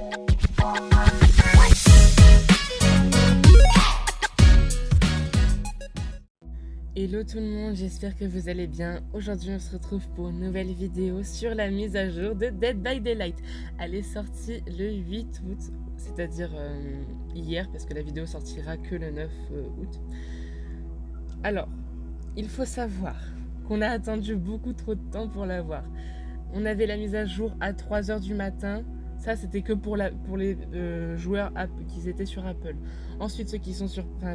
Hello tout le monde, j'espère que vous allez bien. Aujourd'hui on se retrouve pour une nouvelle vidéo sur la mise à jour de Dead by Daylight. Elle est sortie le 8 août, c'est-à-dire hier, parce que la vidéo sortira que le 9 août. Alors, il faut savoir qu'on a attendu beaucoup trop de temps pour l'avoir. On avait la mise à jour à 3h du matin. Ça, c'était que pour les joueurs qui étaient sur Apple. Ensuite, ceux qui sont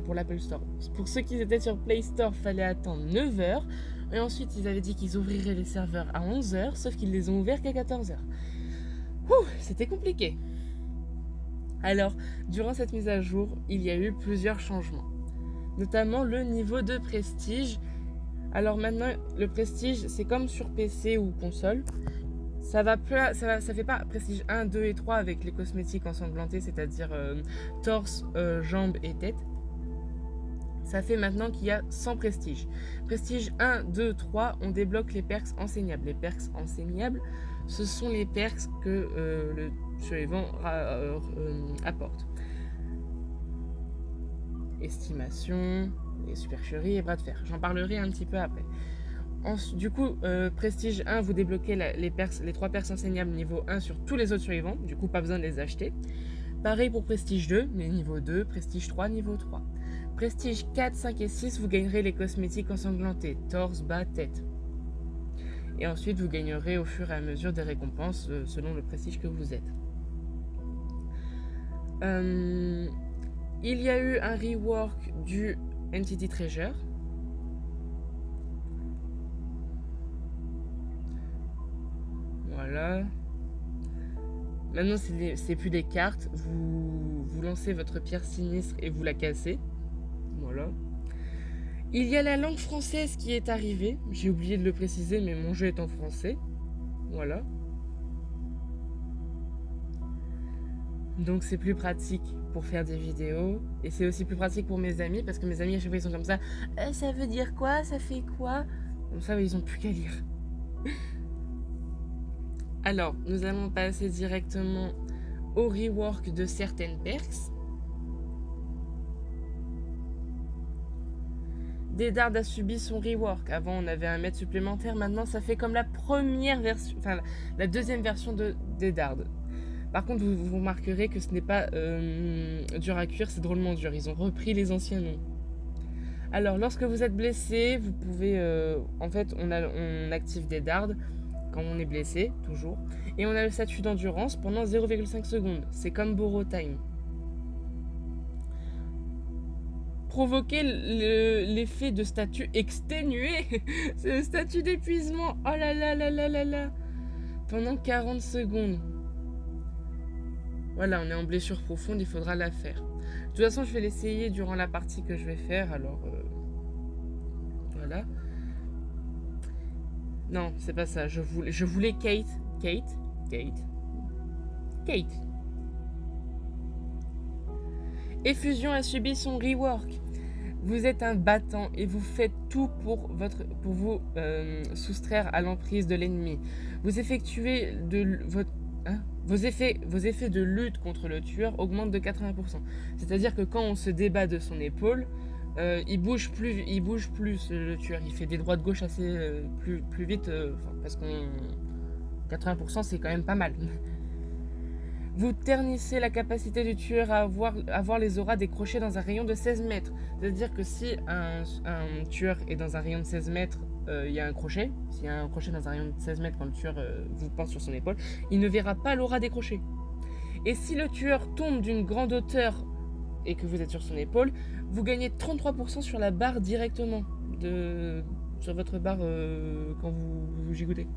pour l'Apple Store. Pour ceux qui étaient sur Play Store, fallait attendre 9h. Et ensuite, ils avaient dit qu'ils ouvriraient les serveurs à 11h, sauf qu'ils les ont ouverts qu'à 14h. C'était compliqué. Alors, durant cette mise à jour, il y a eu plusieurs changements. Notamment le niveau de prestige. Alors maintenant, le prestige, c'est comme sur PC ou console. Ça fait pas prestige 1, 2 et 3 avec les cosmétiques ensanglantés, c'est-à-dire torse, jambes et tête. Ça fait maintenant qu'il y a 100 prestiges. Prestige 1, 2, 3, on débloque les perks enseignables. Les perks enseignables, ce sont les perks que le survivant apporte. Estimation, et supercherie et bras de fer. J'en parlerai un petit peu après. Du coup, prestige 1, vous débloquez les 3 perks enseignables niveau 1 sur tous les autres survivants. Du coup, pas besoin de les acheter. Pareil pour prestige 2, mais niveau 2. Prestige 3, niveau 3. Prestige 4, 5 et 6, vous gagnerez les cosmétiques ensanglantés. Torse, bas, tête. Et ensuite, vous gagnerez au fur et à mesure des récompenses selon le prestige que vous êtes. Il y a eu un rework du Entity Treasure. Voilà. Maintenant, c'est plus des cartes. Vous lancez votre pierre sinistre et vous la cassez. Voilà. Il y a la langue française qui est arrivée. J'ai oublié de le préciser, mais mon jeu est en français. Voilà. Donc c'est plus pratique pour faire des vidéos. Et c'est aussi plus pratique pour mes amis, parce que mes amis à chaque fois ils sont comme ça. Ça veut dire quoi? Ça fait quoi? Comme ça, ils ont plus qu'à lire. Alors, nous allons passer directement au rework de certaines perks. Dead a subi son rework. Avant, on avait un mètre supplémentaire. Maintenant, ça fait comme la première version, enfin la deuxième version de Dead. Par contre, vous remarquerez que ce n'est pas dur à cuire, c'est drôlement dur. Ils ont repris les anciens noms. Alors, lorsque vous êtes blessé, vous pouvez... en fait, on active Dead quand on est blessé, toujours. Et on a le statut d'endurance pendant 0,5 secondes. C'est comme Borrow Time. Provoquer l'effet de statut exténué. C'est le statut d'épuisement. Oh là là là là là là. Pendant 40 secondes. Voilà, on est en blessure profonde, il faudra la faire. De toute façon, je vais l'essayer durant la partie que je vais faire, alors... voilà. Non, c'est pas ça. Je voulais Kate. Effusion a subi son rework. Vous êtes un battant et vous faites tout pour vous soustraire à l'emprise de l'ennemi. Vous effectuez vos effets de lutte contre le tueur augmentent de 80%. C'est-à-dire que quand on se débat de son épaule, il bouge plus le tueur. Il fait des droites gauche assez plus vite, parce qu'on 80% c'est quand même pas mal. Vous ternissez la capacité du tueur à avoir les auras décrochées dans un rayon de 16 mètres. C'est-à-dire que si un tueur est dans un rayon de 16 mètres, il y a un crochet. S'il y a un crochet dans un rayon de 16 mètres quand le tueur vous pense sur son épaule, il ne verra pas l'aura décrochée. Et si le tueur tombe d'une grande hauteur et que vous êtes sur son épaule, vous gagnez 33% sur la barre directement, sur votre barre quand vous gigotez.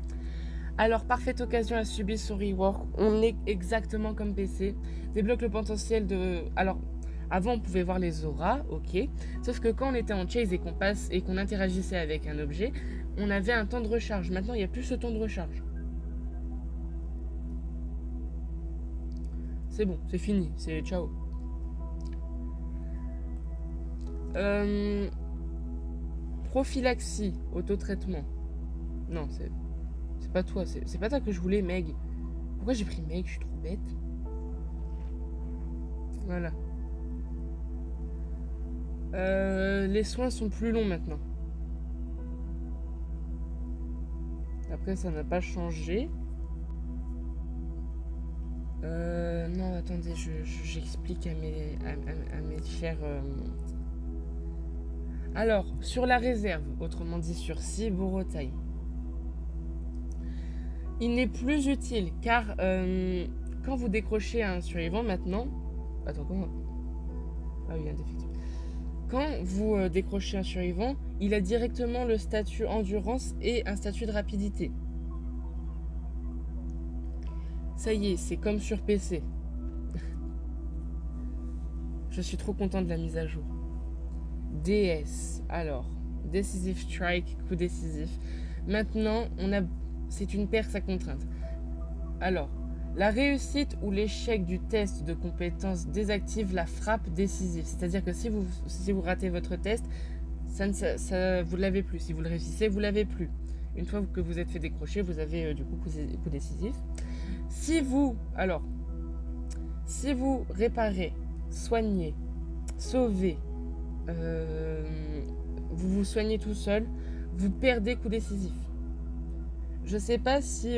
Alors, parfaite occasion à subir son rework. On est exactement comme PC. Débloque le potentiel de... Alors, avant, on pouvait voir les auras, ok. Sauf que quand on était en chase et qu'on interagissait avec un objet, on avait un temps de recharge. Maintenant, il n'y a plus ce temps de recharge. C'est bon, c'est fini. C'est ciao. Prophylaxie, autotraitement. Non, c'est pas toi, c'est pas toi que je voulais, Meg. Pourquoi j'ai pris Meg? Je suis trop bête. Voilà. Les soins sont plus longs maintenant. Après, ça n'a pas changé. Non, attendez, j'explique à mes chers... Alors, sur la réserve, autrement dit sur Siborotai, il n'est plus utile car quand vous décrochez un survivant maintenant... Attends, comment... Ah oui, un défectif. Quand vous décrochez un survivant, il a directement le statut endurance et un statut de rapidité. Ça y est, c'est comme sur PC. Je suis trop content de la mise à jour. DS, alors, Decisive Strike, coup décisif. Maintenant, c'est une perce à contrainte. Alors, la réussite ou l'échec du test de compétence désactive la frappe décisive. C'est-à-dire que si vous ratez votre test, vous ne l'avez plus. Si vous le réussissez, vous l'avez plus. Une fois que vous êtes fait décrocher, vous avez du coup coup décisif. Si vous réparez, soignez, sauvez, vous vous soignez tout seul, vous perdez coup décisif. Je sais pas si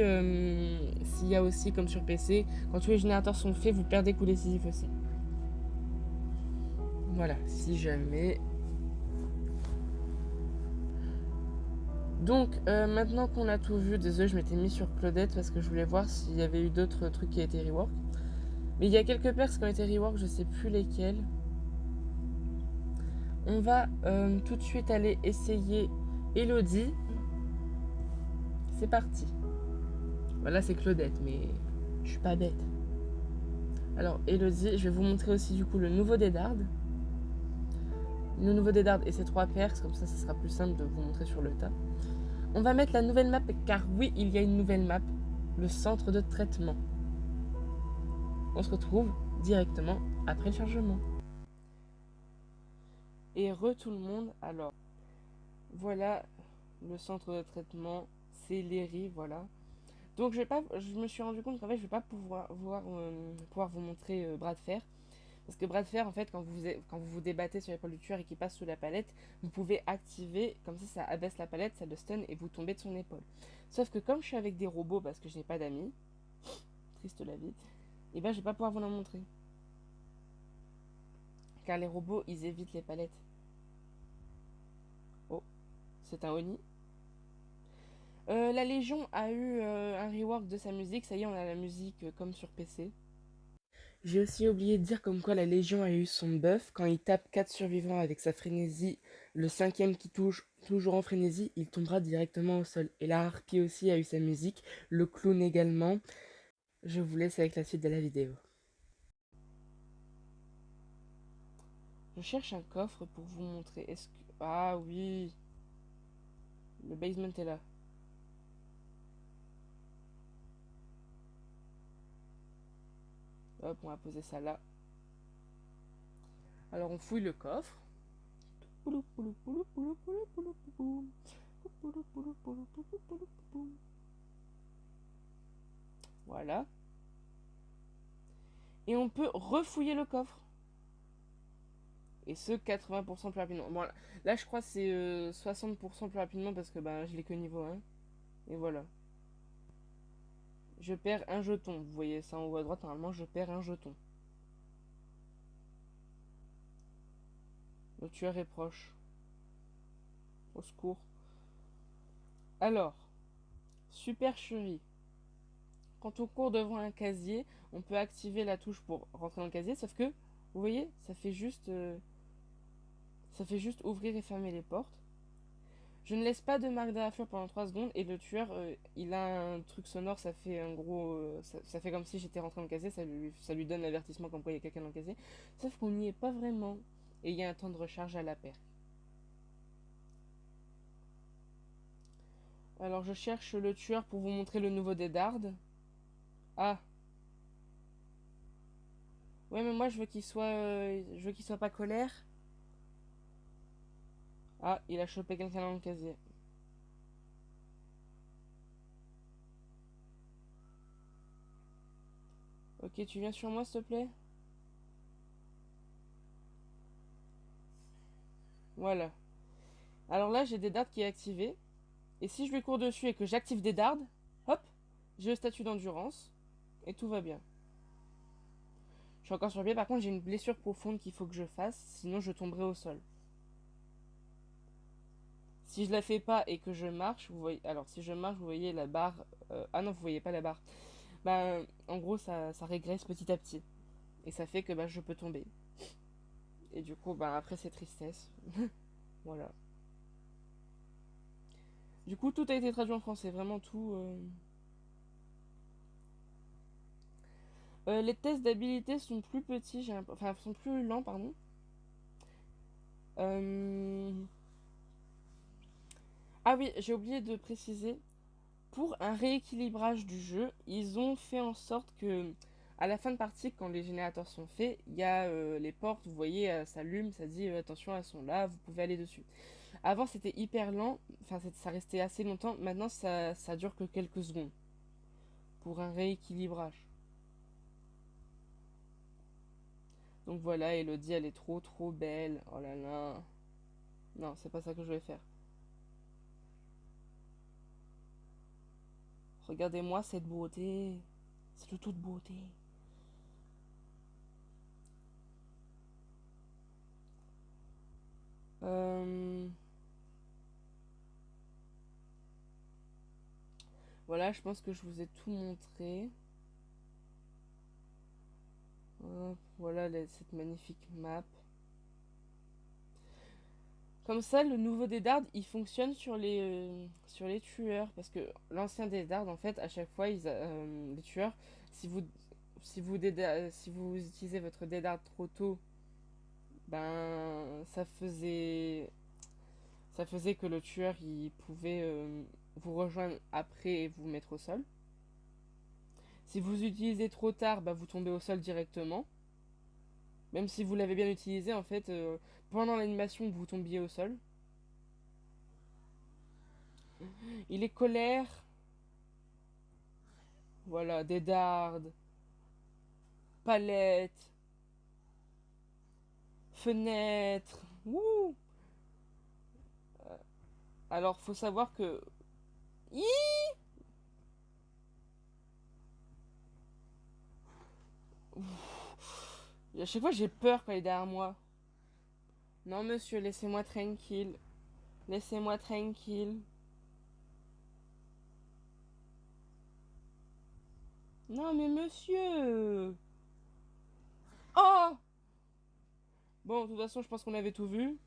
s'il y a aussi comme sur PC, quand tous les générateurs sont faits, vous perdez coup décisif aussi. Voilà, si jamais. Donc maintenant qu'on a tout vu, désolé, je m'étais mis sur Claudette parce que je voulais voir s'il y avait eu d'autres trucs qui étaient rework. Mais il y a quelques perks qui ont été rework, je sais plus lesquels. On va tout de suite aller essayer Elodie. C'est parti. Voilà, c'est Claudette, mais je suis pas bête. Alors, Elodie, je vais vous montrer aussi du coup le nouveau Dédard. Le nouveau Dédard et ses 3 perks, comme ça sera plus simple de vous montrer sur le tas. On va mettre la nouvelle map, car oui, il y a une nouvelle map, le centre de traitement. On se retrouve directement après le chargement. Et tout le monde, alors, voilà le centre de traitement, c'est Léry, voilà. Donc je me suis rendu compte qu'en fait je vais pas pouvoir vous montrer bras de fer. Parce que bras de fer, en fait, quand vous vous débattez sur l'épaule du tueur et qu'il passe sous la palette, vous pouvez activer, comme ça abaisse la palette, ça le stun et vous tombez de son épaule. Sauf que comme je suis avec des robots parce que je n'ai pas d'amis, triste la vie, et ben je vais pas pouvoir vous la montrer. Car les robots, ils évitent les palettes. Oh, c'est un Oni. La Légion a eu un rework de sa musique, ça y est, on a la musique comme sur PC. J'ai aussi oublié de dire comme quoi la Légion a eu son buff. Quand il tape 4 survivants avec sa frénésie, le 5e qui touche toujours en frénésie, il tombera directement au sol. Et la harpie aussi a eu sa musique, le clown également. Je vous laisse avec la suite de la vidéo. Je cherche un coffre pour vous montrer. Est-ce que... Ah oui, le basement est là. Hop, on va poser ça là. Alors on fouille le coffre. Voilà. Et on peut refouiller le coffre. Et ce, 80% plus rapidement. Bon, là, je crois que c'est 60% plus rapidement parce que ben, je l'ai que niveau 1. Et voilà. Je perds un jeton. Vous voyez ça en haut à droite, normalement, je perds un jeton. Le tueur est proche. Au secours. Alors, supercherie. Quand on court devant un casier, on peut activer la touche pour rentrer dans le casier, sauf que, vous voyez, ça fait juste ouvrir et fermer les portes. Je ne laisse pas de marque d'arrafure pendant 3 secondes et le tueur, il a un truc sonore, ça fait un gros... ça fait comme si j'étais rentré dans le casier, ça lui donne l'avertissement comme quoi il y a quelqu'un dans le casier. Sauf qu'on n'y est pas vraiment. Et il y a un temps de recharge à la paire. Alors je cherche le tueur pour vous montrer le nouveau Dédard. Ah. Ouais mais moi je veux qu'il soit pas colère. Ah, il a chopé quelqu'un dans le casier. Ok, tu viens sur moi s'il te plaît? Voilà. Alors là, j'ai des dards qui est activé. Et si je lui cours dessus et que j'active des dards, hop, j'ai le statut d'endurance. Et tout va bien. Je suis encore sur pied. Par contre, j'ai une blessure profonde qu'il faut que je fasse. Sinon, je tomberai au sol. Si je la fais pas et que je marche, vous voyez. Alors, si je marche, vous voyez la barre. Ah non, vous voyez pas la barre. Bah, en gros, ça régresse petit à petit. Et ça fait que bah, je peux tomber. Et du coup, bah, après, c'est tristesse. Voilà. Du coup, tout a été traduit en français. Vraiment tout. Les tests d'habilité sont plus petits. Enfin, sont plus lents, pardon. Euh, Ah oui, j'ai oublié de préciser. Pour un rééquilibrage du jeu, ils ont fait en sorte que, à la fin de partie, quand les générateurs sont faits, il y a les portes, vous voyez, s'allument, ça dit attention, elles sont là, vous pouvez aller dessus. Avant, c'était hyper lent, enfin, ça restait assez longtemps. Maintenant, ça dure que quelques secondes pour un rééquilibrage. Donc voilà, Elodie, elle est trop trop belle. Oh là là. Non, c'est pas ça que je vais faire. Regardez-moi cette beauté. C'est de toute beauté. Euh... Voilà, je pense que je vous ai tout montré. Voilà cette magnifique map. Comme ça, le nouveau Dédard, il fonctionne sur les tueurs. Parce que l'ancien Dédard, en fait, à chaque fois, les tueurs, si vous, si vous utilisez votre Dédard trop tôt, ben, ça faisait que le tueur, il pouvait vous rejoindre après et vous mettre au sol. Si vous utilisez trop tard, ben, vous tombez au sol directement. Même si vous l'avez bien utilisé, en fait, pendant l'animation, vous tombiez au sol. Il est colère. Voilà, des dardes, palettes, fenêtres. Wouh. Alors, faut savoir que... À chaque fois, j'ai peur quand il est derrière moi. Non, monsieur, laissez-moi tranquille. Laissez-moi tranquille. Non, mais monsieur. Oh. Bon, de toute façon, je pense qu'on avait tout vu.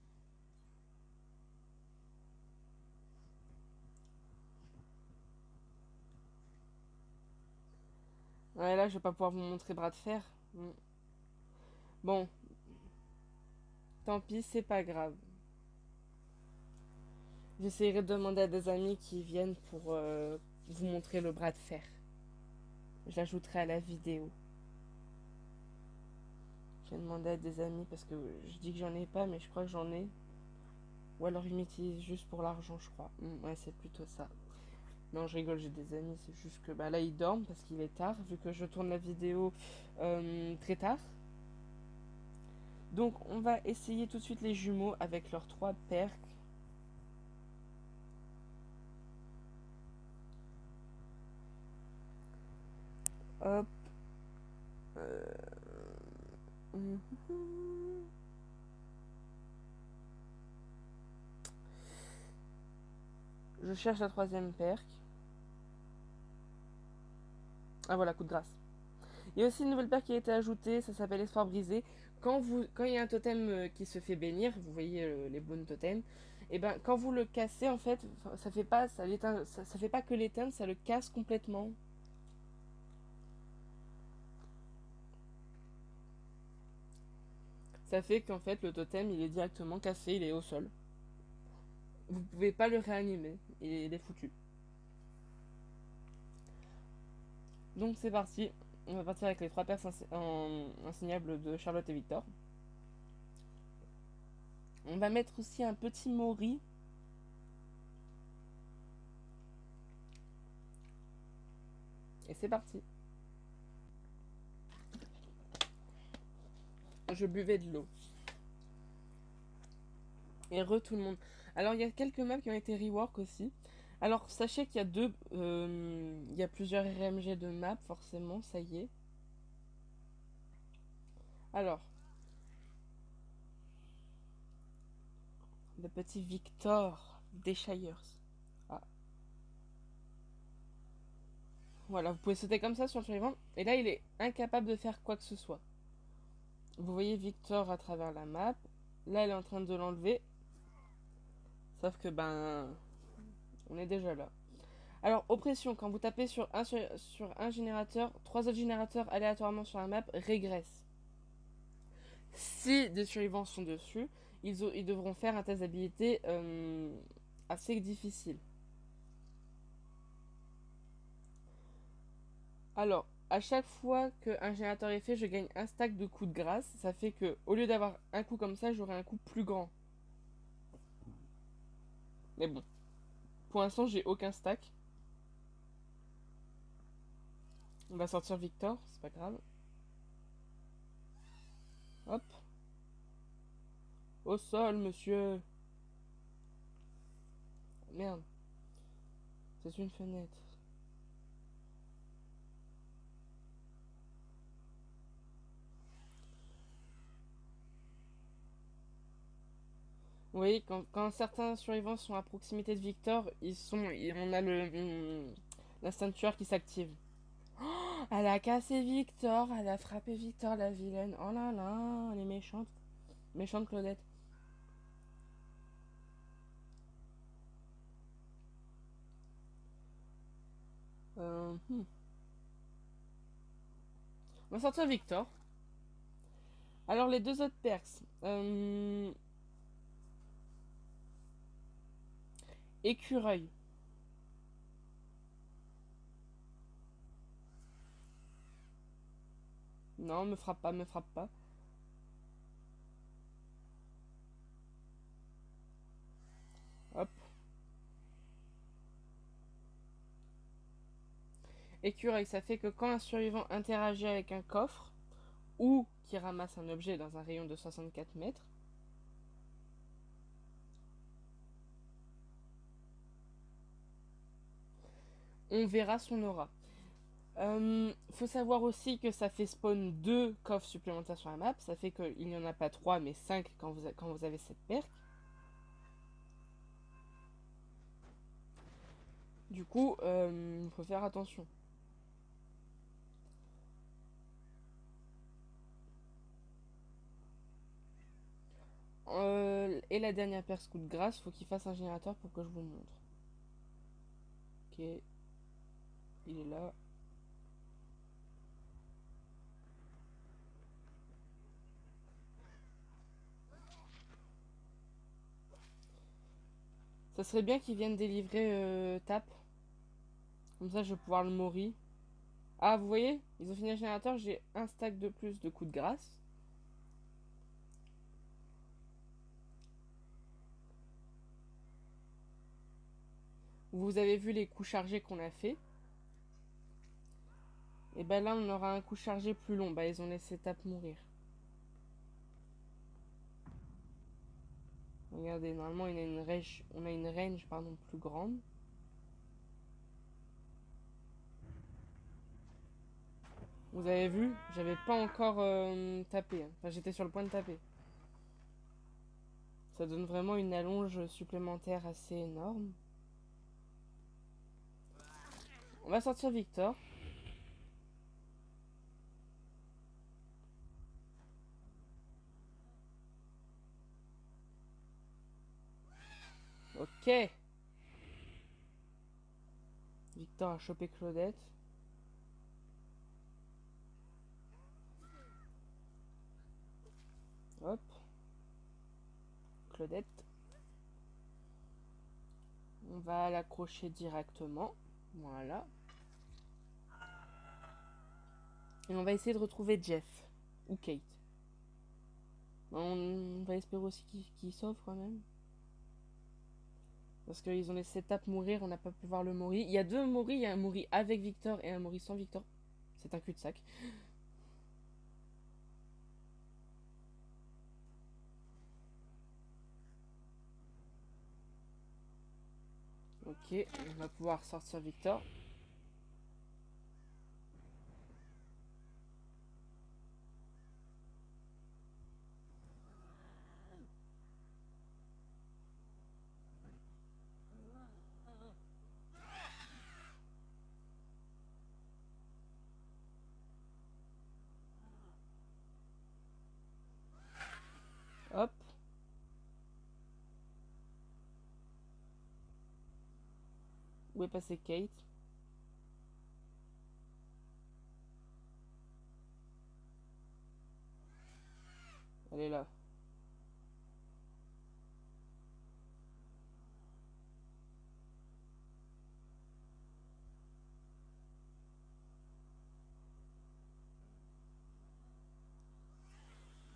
Ouais, là, je vais pas pouvoir vous montrer bras de fer. Bon, tant pis, c'est pas grave. J'essaierai de demander à des amis qui viennent pour vous montrer le bras de fer. Je l'ajouterai à la vidéo. Je vais demander à des amis parce que je dis que j'en ai pas, mais je crois que j'en ai. Ou alors ils m'utilisent juste pour l'argent, je crois. Ouais, c'est plutôt ça. Non, je rigole, j'ai des amis, c'est juste que bah, là ils dorment parce qu'il est tard, vu que je tourne la vidéo très tard. Donc on va essayer tout de suite les jumeaux avec leurs 3 perks. Hop. Je cherche la 3e perk. Ah voilà, coup de grâce. Il y a aussi une nouvelle perk qui a été ajoutée, ça s'appelle Espoir brisé. Quand il y a un totem qui se fait bénir, vous voyez les bonnes totems, et ben quand vous le cassez en fait, ça fait pas ça fait pas que l'éteindre, ça le casse complètement. Ça fait qu'en fait le totem il est directement cassé, il est au sol. Vous pouvez pas le réanimer, il est foutu. Donc c'est parti, on va partir avec les 3 perks insignables de Charlotte et Victor. On va mettre aussi un petit Mori. Et c'est parti. Je buvais de l'eau. Et re tout le monde. Alors il y a quelques maps qui ont été rework aussi. Alors sachez qu'il y a il y a plusieurs RMG de maps forcément, ça y est. Alors, le petit Victor des Shires. Ah, voilà, vous pouvez sauter comme ça sur le survivant. Et là il est incapable de faire quoi que ce soit. Vous voyez Victor à travers la map. Là elle est en train de l'enlever. Sauf que ben, on est déjà là. Alors, oppression, quand vous tapez sur un générateur, 3 autres générateurs aléatoirement sur la map régressent. Si des survivants sont dessus, ils devront faire un test d'habilité assez difficile. Alors, à chaque fois qu'un générateur est fait, je gagne un stack de coups de grâce. Ça fait que, au lieu d'avoir un coup comme ça, j'aurai un coup plus grand. Mais bon, pour l'instant, j'ai aucun stack. On va sortir Victor, c'est pas grave. Hop. Au sol, monsieur. Merde. C'est une fenêtre. Oui, quand certains survivants sont à proximité de Victor, on a l'instinct tueur qui s'active. Elle a cassé Victor, elle a frappé Victor, la vilaine. Oh là là, elle est méchante. Méchante Claudette. Hmm. On va sortir Victor. Alors les deux autres perks. Écureuil. Non, me frappe pas, me frappe pas. Hop. Écureuil, ça fait que quand un survivant interagit avec un coffre, ou qui ramasse un objet dans un rayon de 64 mètres, on verra son aura. Faut savoir aussi que ça fait spawn 2 coffres supplémentaires sur la map. Ça fait qu'il n'y en a pas 3 mais 5 quand vous avez cette perque. Du coup, il faut faire attention. Et la dernière perque coup de grâce, faut qu'il fasse un générateur pour que je vous le montre. Ok, il est là. Ça serait bien qu'il vienne délivrer Tap. Comme ça, je vais pouvoir le mourir. Ah, vous voyez, ils ont fini le générateur, j'ai un stack de plus de coups de grâce. Vous avez vu les coups chargés qu'on a fait. Et ben là, on aura un coup chargé plus long. Bah, ils ont laissé Tap mourir. Regardez, normalement, on a une range pardon, plus grande. Vous avez vu, j'avais pas encore tapé. Enfin, j'étais sur le point de taper. Ça donne vraiment une allonge supplémentaire assez énorme. On va sortir Victor. Ok. Victor a chopé Claudette. Hop. Claudette. On va l'accrocher directement. Voilà. Et on va essayer de retrouver Jeff. Ou Kate. On va espérer aussi qu'il sauve quand même. Parce qu'ils ont laissé Tap mourir, on n'a pas pu voir le Mori. Il y a deux Mori, il y a un Mori avec Victor et un Mori sans Victor. C'est un cul-de-sac. Ok, on va pouvoir sortir Victor. Hop. Où est passée Kate? Elle est là.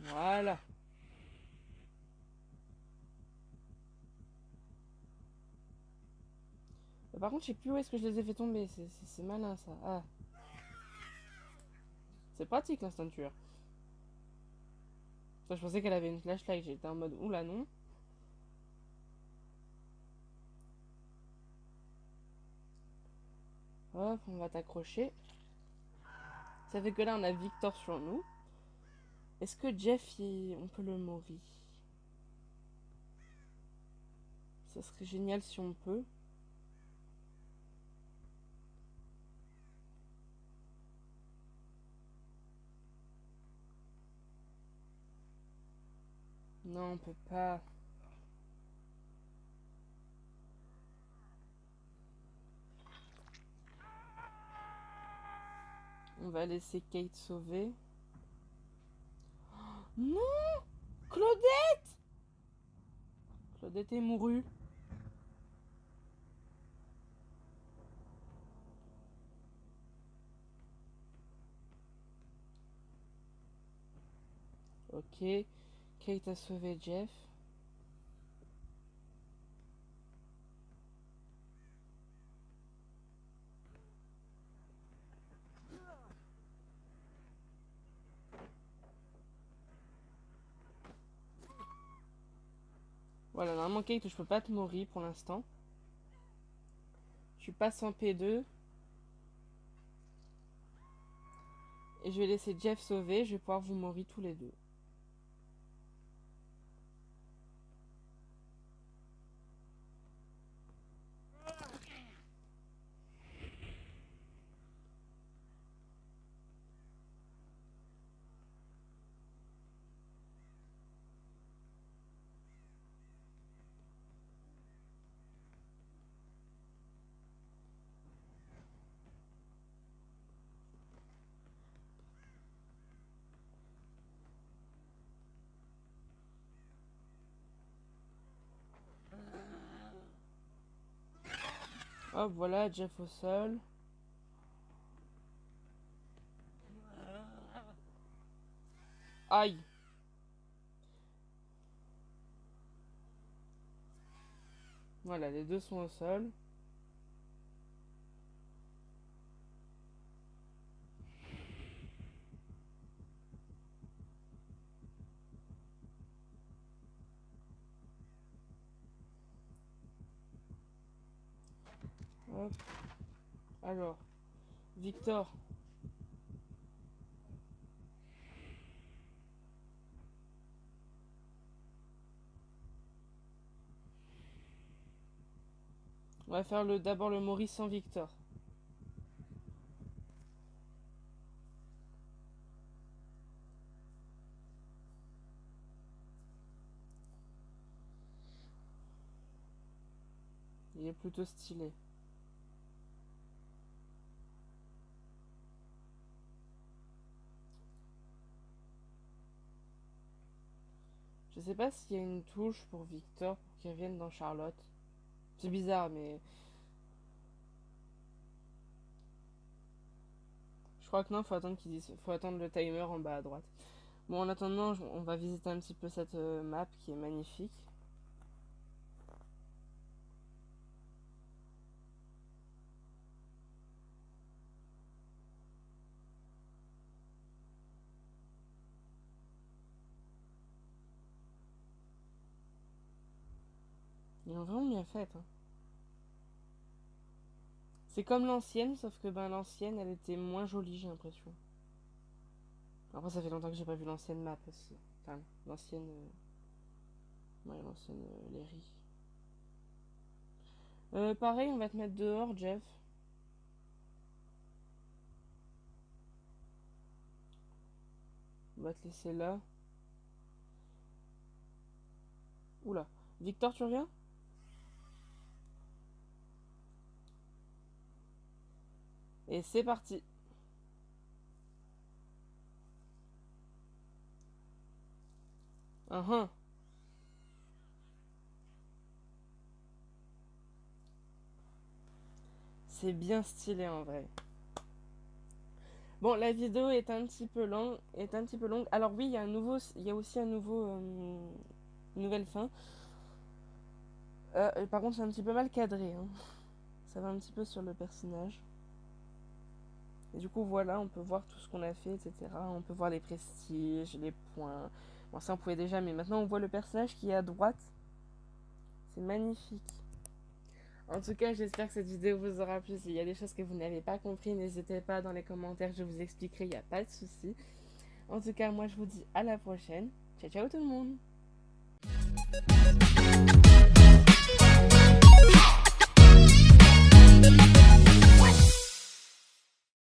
Voilà. Par contre, je sais plus où est-ce que je les ai fait tomber. C'est malin ça. Ah. C'est pratique l'instant tueur. Je pensais qu'elle avait une flashlight. J'étais en mode oula non. Hop, on va t'accrocher. Ça fait que là on a Victor sur nous. Est-ce que Jeff, on peut le mourir? Ça serait génial si on peut. Non, on peut pas. On va laisser Kate sauver. Non! Claudette! Claudette est mourue. Ok. Kate a sauvé Jeff. Voilà, normalement Kate, je peux pas te mourir pour l'instant. Tu passes en P2. Et je vais laisser Jeff sauver. Je vais pouvoir vous mourir tous les deux. Hop, voilà, Jeff au sol. Aïe. Voilà, les deux sont au sol. Hop. Alors, Victor. On va faire d'abord le Maurice sans Victor. Il est plutôt stylé. Je sais pas s'il y a une touche pour Victor pour qu'il revienne dans Charlotte. C'est bizarre, mais je crois que non, faut attendre le timer en bas à droite. Bon, en attendant, on va visiter un petit peu cette map qui est magnifique. Ils ont vraiment bien fait, hein. C'est comme l'ancienne, sauf que ben, l'ancienne, elle était moins jolie, j'ai l'impression. Après, ça fait longtemps que j'ai pas vu l'ancienne map aussi. Enfin, l'ancienne... Ouais, l'ancienne Léry. Pareil, on va te mettre dehors, Jeff. On va te laisser là. Oula. Victor, tu reviens? Et c'est parti. Uhum. C'est bien stylé en vrai. Bon, la vidéo est un petit peu longue. Alors oui, il y a aussi un nouveau, une nouvelle fin. Par contre, c'est un petit peu mal cadré, hein. Ça va un petit peu sur le personnage. Et du coup, voilà, on peut voir tout ce qu'on a fait, etc. On peut voir les prestiges, les points. Bon, ça, on pouvait déjà, mais maintenant, on voit le personnage qui est à droite. C'est magnifique. En tout cas, j'espère que cette vidéo vous aura plu. S'il y a des choses que vous n'avez pas compris, n'hésitez pas dans les commentaires, je vous expliquerai, il n'y a pas de souci. En tout cas, moi, je vous dis à la prochaine. Ciao, ciao tout le monde!